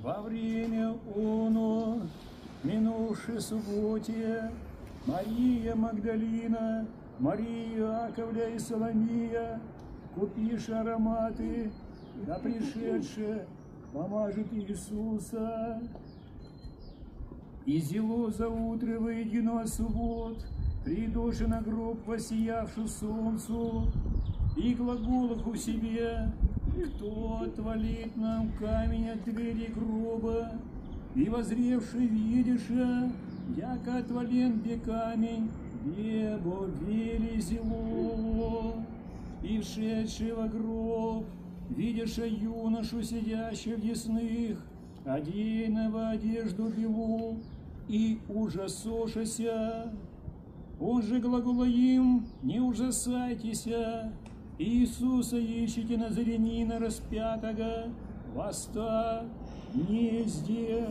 Во время оно, минувшей субботе, Мария Магдалина, Мария Иаковля и Соломия, купишь ароматы, да пришедше помажет Иисуса. И зело за утро воедино суббот, придоши на гроб воссиявшу солнцу, и глаголах у себе, кто отвалит нам камень от двери гроба, и возревший видишь, яко отвален бе камень, бебо вели зело, и вшедший во гроб, видишь юношу, сидящего в десных, одеянного одежду белу, и ужасошася. Он же глагола им: не ужасайтеся, Иисуса ищите Назарянина распятого, воста незде.